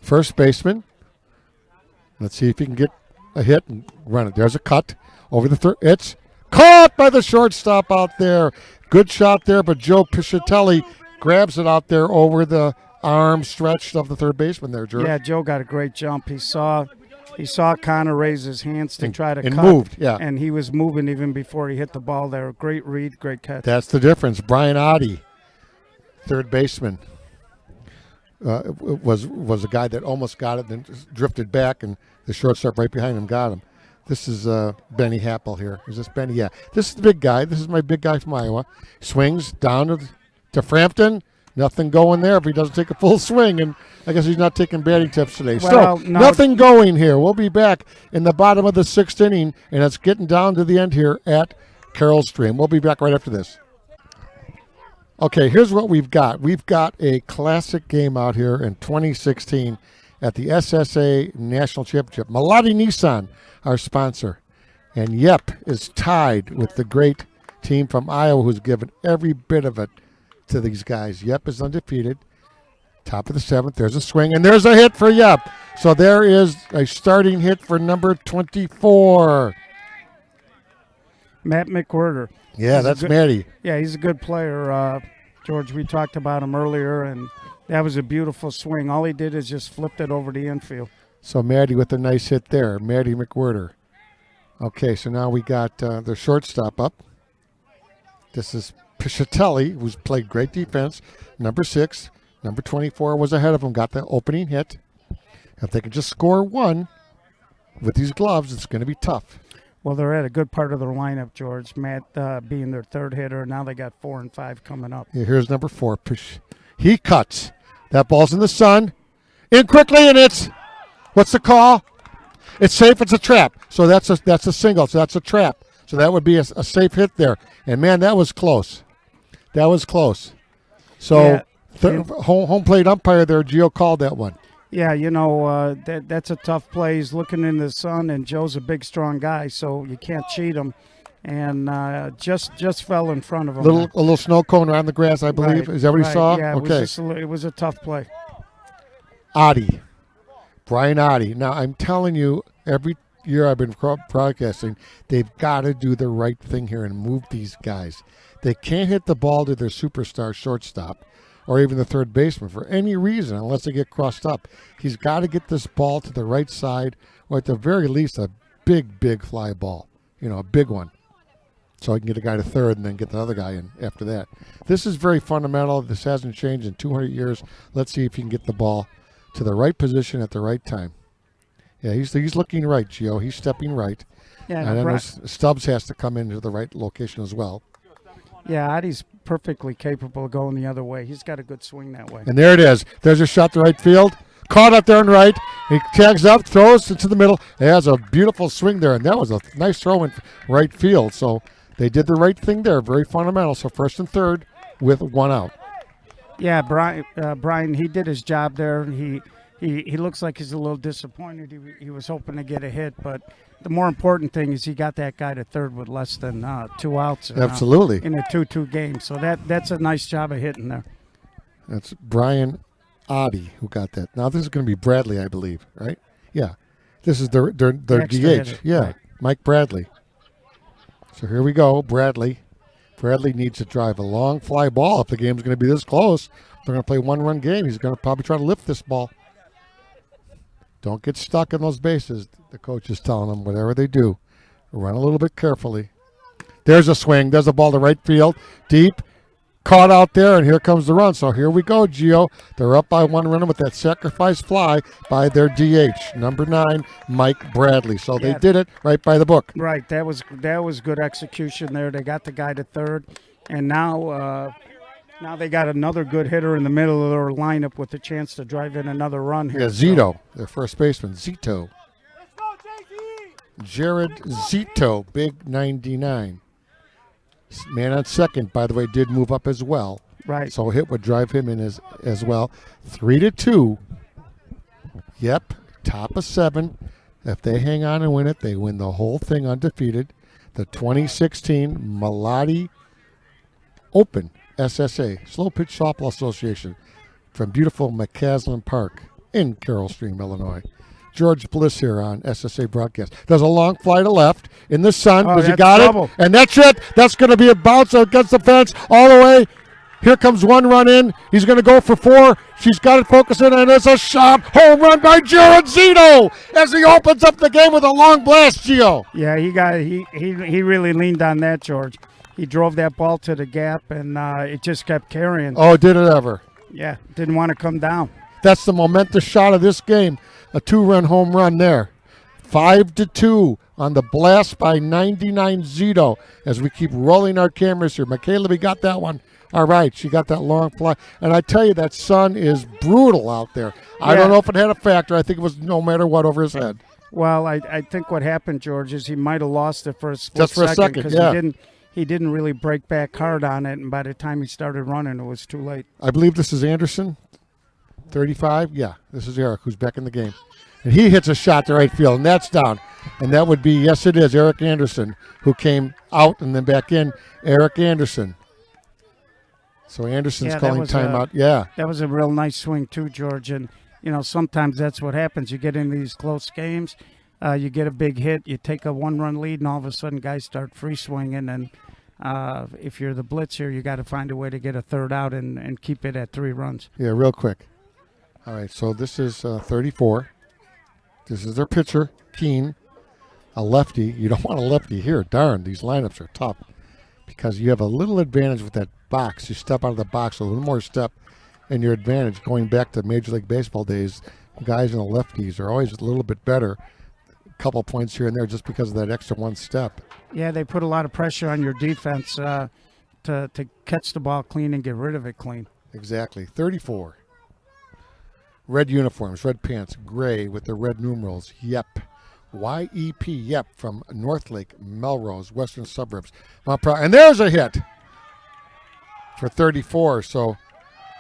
first baseman. Let's see if he can get a hit and run it. There's a cut over the third. It's caught by the shortstop out there. Good shot there, but Joe Piscitelli grabs it out there over the arm stretched of the third baseman there, George. Yeah, Joe got a great jump. He saw Connor raise his hands to try to cut. And moved, yeah. And he was moving even before he hit the ball there. Great read, great catch. That's the difference. Brian Oddie, third baseman. was a guy that almost got it, then just drifted back, and the shortstop right behind him got him. This is Benny Happel here. Is this Benny? Yeah. This is the big guy. This is my big guy from Iowa. Swings down to Frampton. Nothing going there if he doesn't take a full swing, and I guess he's not taking batting tips today. Well, so no. nothing going here. We'll be back in the bottom of the 6th inning, and it's getting down to the end here at Carroll Stream. We'll be back right after this. Okay, here's what we've got. We've got a classic game out here in 2016 at the SSA National Championship. Melody Nissan, our sponsor. And Yep is tied with the great team from Iowa who's given every bit of it to these guys. Yep is undefeated. Top of the 7th. There's a swing, and there's a hit for Yep. So there is a starting hit for number 24. Matt McWhirter. Yeah, that's Matty. Yeah, he's a good player. George, we talked about him earlier, and that was a beautiful swing. All he did is just flipped it over the infield. So Matty with a nice hit there, Matty McWhirter. Okay, so now we got the shortstop up. This is Pichatelli, who's played great defense. Number 6, number 24 was ahead of him, got the opening hit. If they can just score one with these gloves, it's going to be tough. Well, they're at a good part of their lineup, George. Matt being their 3rd hitter. Now they got 4 and 5 coming up. Yeah, here's number 4. He cuts. That ball's in the sun. In quickly, and it's, what's the call? It's safe. It's a trap. So that's a single. So that's a trap. So that would be a safe hit there. And, man, that was close. That was close. So home plate umpire there, Gio, called that one. Yeah, that's a tough play. He's looking in the sun, and Joe's a big, strong guy, so you can't cheat him. And just fell in front of him. A little snow cone around the grass, I believe. Right, Is that what he saw? Yeah, okay. It was a tough play. Oddie. Brian Oddie. Now, I'm telling you, every year I've been broadcasting, they've got to do the right thing here and move these guys. They can't hit the ball to their superstar shortstop or even the 3rd baseman for any reason unless they get crossed up. He's got to get this ball to the right side, or at the very least a big fly ball, a big one. So he can get a guy to 3rd and then get the other guy in after that. This is very fundamental. This hasn't changed in 200 years. Let's see if he can get the ball to the right position at the right time. Yeah, he's looking right, Gio. He's stepping right. Yeah, and then Stubbs has to come into the right location as well. Yeah, Addie's perfectly capable of going the other way. He's got a good swing that way. And there it is. There's a shot to right field. Caught up there in right. He tags up, throws it to the middle. He has a beautiful swing there, and that was a nice throw in right field. So they did the right thing there. Very fundamental. So 1st and 3rd with 1 out. Yeah, Brian, he did his job there. He looks like he's a little disappointed. He was hoping to get a hit, but the more important thing is he got that guy to 3rd with less than 2 outs. Absolutely. In a 2-2 game. So that's a nice job of hitting there. That's Brian Oddie who got that. Now this is going to be Bradley, I believe, right? Yeah. This is their DH. Yeah, right. Mike Bradley. So here we go, Bradley. Bradley needs to drive a long fly ball. If the game's going to be this close, they're going to play 1-run game. He's going to probably try to lift this ball. Don't get stuck in those bases. The coach is telling them whatever they do, run a little bit carefully. There's a swing. There's a ball to right field. Deep. Caught out there, and here comes the run. So here we go, Gio. They're up by 1 run with that sacrifice fly by their DH, number 9, Mike Bradley. So they did it right by the book. Right. That was good execution there. They got the guy to 3rd, and now they got another good hitter in the middle of their lineup with a chance to drive in another run here. Yeah, Zito, their first baseman, Zito. Jared Zito, big 99. Man on 2nd, by the way, did move up as well. Right. So a hit would drive him in as well. 3-2. Yep, top of 7. If they hang on and win it, they win the whole thing undefeated. The 2016 Melody Open SSA, Slow Pitch Softball Association, from beautiful McCaslin Park in Carroll Stream, Illinois. George Bliss here on SSA Broadcast. There's a long fly to left in the sun because he got it. And that's it. That's going to be a bounce against the fence all the way. Here comes 1 run in. He's going to go for 4. She's got it focusing, and it's a shot. Home run by Jared Zito as he opens up the game with a long blast, Gio. Yeah, he really leaned on that, George. He drove that ball to the gap, and it just kept carrying. Oh, did it ever? Yeah, didn't want to come down. That's the momentous shot of this game. A 2-run home run there. 5-2 on the blast by 99 Zito as we keep rolling our cameras here. McCaslin got that one. All right, she got that long fly. And I tell you, that sun is brutal out there. Yeah. I don't know if it had a factor. I think it was no matter what over his head. Well, I think what happened, George, is he might have lost it for a split just for a second because he didn't really break back hard on it, and by the time he started running, it was too late. I believe this is Anderson, 35. Yeah, this is Eric, who's back in the game. And he hits a shot to right field, and that's down. And that would be, yes, it is, Eric Anderson, who came out and then back in. Eric Anderson. So Anderson's calling timeout. That was a real nice swing, too, George. And, sometimes that's what happens. You get in these close games, you get a big hit, you take a 1-run lead, and all of a sudden guys start free swinging. And if you're the Blitz here, you got to find a way to get a third out and keep it at 3 runs. Yeah, real quick. All right, so this is 34. This is their pitcher, Keene, a lefty. You don't want a lefty here. Darn, these lineups are tough because you have a little advantage with that box. You step out of the box a little more step, and your advantage going back to Major League Baseball days, guys in the lefties are always a little bit better. A couple points here and there just because of that extra 1 step. Yeah, they put a lot of pressure on your defense to catch the ball clean and get rid of it clean. Exactly. 34. Red uniforms, red pants, gray with the red numerals. Yep. Y-E-P, yep, from Northlake, Melrose, Western Suburbs. And there's a hit for 34. So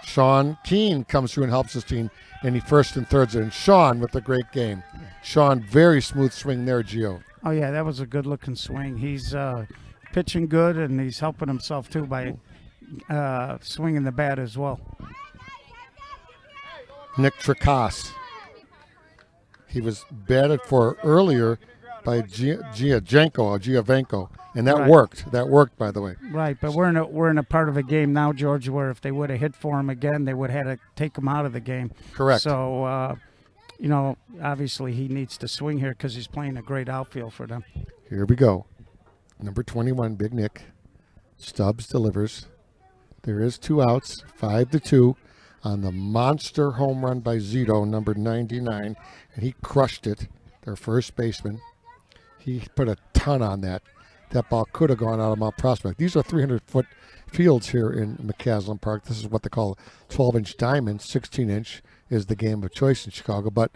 Sean Keene comes through and helps his team, and he first and thirds it. And Sean with a great game. Sean, very smooth swing there, Gio. Oh, yeah, that was a good-looking swing. He's pitching good, and he's helping himself, too, by swinging the bat as well. Nick Tricas. He was batted for earlier by Giovenko, and that worked. That worked, by the way. Right, but we're in a part of a game now, George, where if they would have hit for him again, they would have had to take him out of the game. Correct. So, obviously he needs to swing here because he's playing a great outfield for them. Here we go. Number 21, Big Nick. Stubbs delivers. There is 2 outs, 5-2. On the monster home run by Zito, number 99, and he crushed it, their first baseman. He put a ton on that. That ball could have gone out of Mount Prospect. These are 300-foot fields here in McCaslin Park. This is what they call 12-inch diamonds. 16-inch is the game of choice in Chicago, but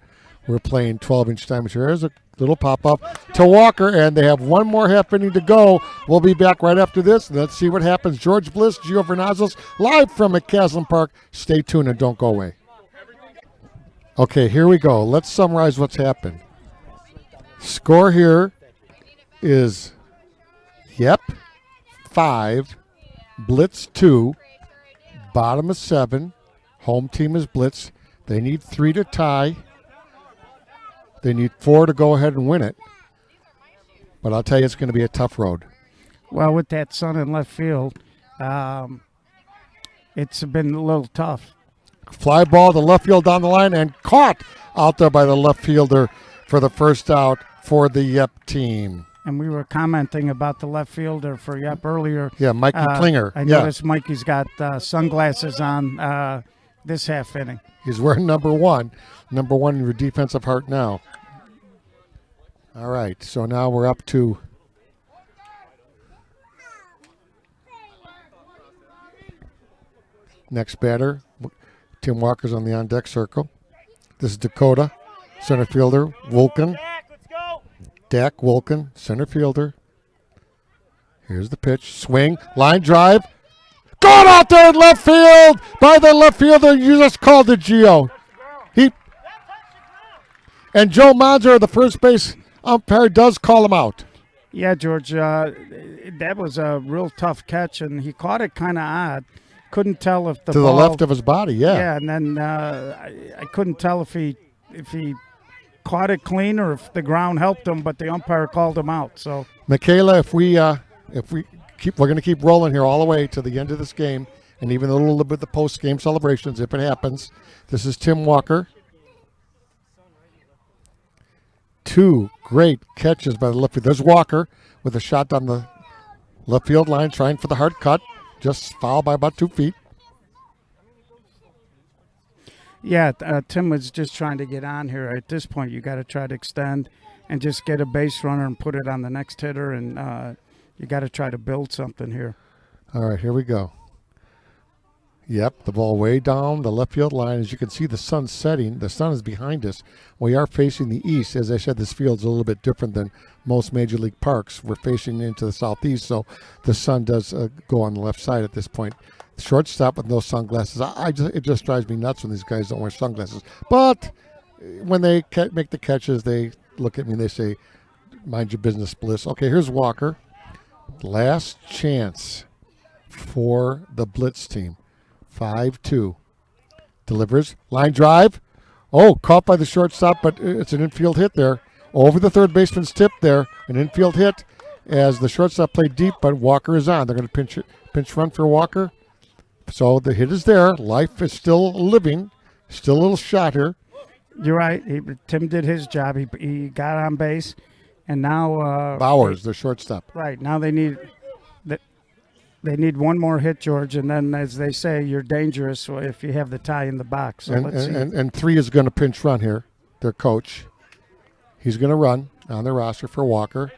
we're playing 12-inch diamonds here. There's a little pop-up to Walker, and they have 1 more half inning to go. We'll be back right after this. Let's see what happens. George Bliss, Gio Vernazos, live from McCaslin Park. Stay tuned and don't go away. Okay, here we go. Let's summarize what's happened. Score here is, 5, Blitz 2, bottom of 7. Home team is Blitz. They need 3 to tie. They need 4 to go ahead and win it. But I'll tell you, it's going to be a tough road. Well, with that sun in left field, it's been a little tough. Fly ball to left field down the line and caught out there by the left fielder for the first out for the Yep team. And we were commenting about the left fielder for Yep earlier. Yeah, Mikey Klinger. I noticed Mikey's got sunglasses on this half inning. He's wearing number 1. Number 1 in your defensive heart now. All right, so now we're up to next batter. Tim Walker's on the on-deck circle. This is Dakota, center fielder. Wolken. Dak Wolken, center fielder. Here's the pitch. Swing, line drive. Gone out there in left field by the left fielder. You just called it, Gio. And Joe Monzer, the first base umpire, does call him out. Yeah, George, that was a real tough catch, and he caught it kind of odd. Couldn't tell if the to ball, the left of his body, yeah. Yeah, and then I couldn't tell if he caught it clean or if the ground helped him, but the umpire called him out. So, Michaela, if we keep, we're going to keep rolling here all the way to the end of this game, and even a little bit of the post-game celebrations if it happens. This is Tim Walker. 2 great catches by the left field. There's Walker with a shot down the left field line, trying for the hard cut. Just fouled by about 2 feet. Yeah, Tim was just trying to get on here. At this point, you got to try to extend and just get a base runner and put it on the next hitter, and you got to try to build something here. All right, here we go. Yep, the ball way down the left field line. As you can see, the sun's setting. The sun is behind us. We are facing the east. As I said, this field's a little bit different than most Major League parks. We're facing into the southeast, so the sun does go on the left side at this point. Shortstop with no sunglasses. It just drives me nuts when these guys don't wear sunglasses. But when they make the catches, they look at me and they say, mind your business, Bliss. Okay, here's Walker. Last chance for the Blitz team. 5-2. Delivers. Line drive. Oh, caught by the shortstop, but it's an infield hit there. Over the third baseman's tip there. An infield hit as the shortstop played deep, but Walker is on. They're going to pinch run for Walker. So the hit is there. Life is still living. Still a little shot here. You're right. Tim did his job. He got on base, and now Bowers, the shortstop. Right now they need one more hit, George, and then, as they say, you're dangerous if you have the tie in the box. So let's see. And 3 is going to pinch run here. Their coach, he's going to run on the roster for Walker.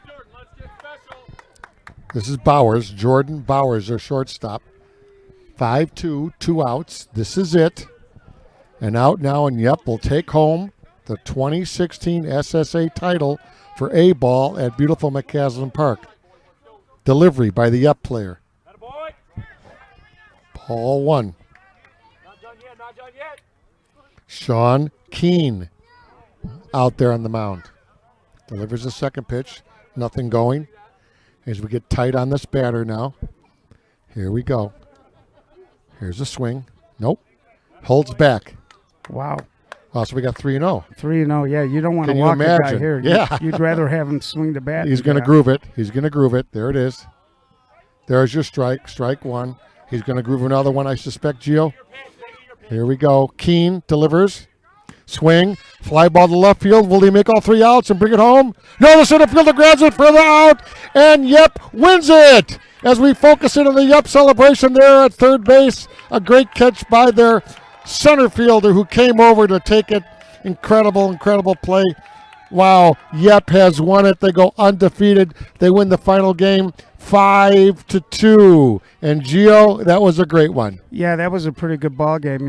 This is Bowers, Jordan Bowers, their shortstop. 5-2, 2 outs. This is it. And out now, and yep, will take home the 2016 SSA title for A-ball at beautiful McCaslin Park. Delivery by the up player. Ball 1. Not done yet. Sean Keane out there on the mound. Delivers the second pitch. Nothing going. As we get tight on this batter now. Here we go. Here's a swing. Nope. Holds back. Wow. So we got 3-0. 3-0, yeah. You don't want to Can you walk a guy imagine? here. Yeah. You'd rather have him swing the bat. He's going to groove it. He's going to groove it. There it is. There's your strike. Strike 1. He's going to groove another one, I suspect, Gio. Here we go. Keane delivers. Swing. Fly ball to left field. Will he make all 3 outs and bring it home? No, the center fielder grabs it further out. And Yep wins it. As we focus in on the Yep celebration there at third base. A great catch by their center fielder who came over to take it. Incredible play. Wow, Yep has won it. They go undefeated. They win the final game 5-2. And Gio, that was a great one. Yeah, that was a pretty good ball game,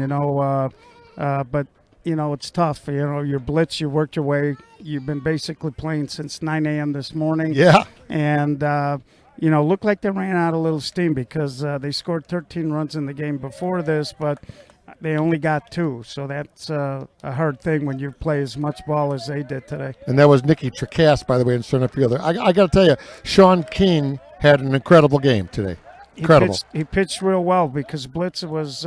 but it's tough. Your Blitz, you worked your way. You've been basically playing since 9 a.m. this morning. Yeah. And, looked like they ran out a little steam because they scored 13 runs in the game before this, but they only got 2. So that's a hard thing when you play as much ball as they did today. And that was Nicky Tracast, by the way, in center fielder. I got to tell you, Sean King had an incredible game today. Incredible. He pitched real well because Blitz was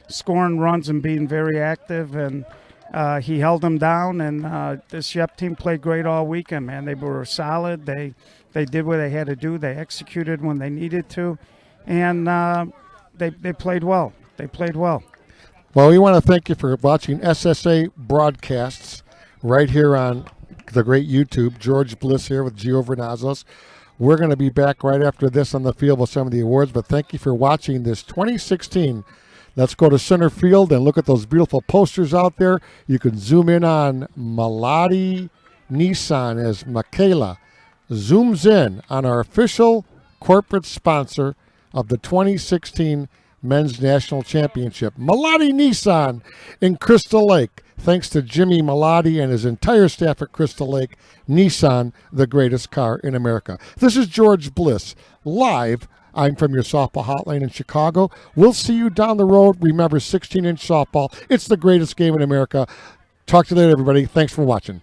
scoring runs and being very active, and he held them down. And this Yep team played great all weekend, man. They were solid. They did what they had to do. They executed when they needed to, and they played well. They played well. Well, we want to thank you for watching SSA broadcasts right here on the great YouTube. George Bliss here with Gio Vernazos. We're going to be back right after this on the field with some of the awards, but thank you for watching this 2016. Let's go to center field and look at those beautiful posters out there. You can zoom in on Malati Nissan as Michaela zooms in on our official corporate sponsor of the 2016 Men's National Championship, Malati Nissan in Crystal Lake. Thanks to Jimmy Malati and his entire staff at Crystal Lake, Nissan, the greatest car in America. This is George Bliss, live. I'm from your softball hotline in Chicago. We'll see you down the road. Remember, 16-inch softball. It's the greatest game in America. Talk to you later, everybody. Thanks for watching.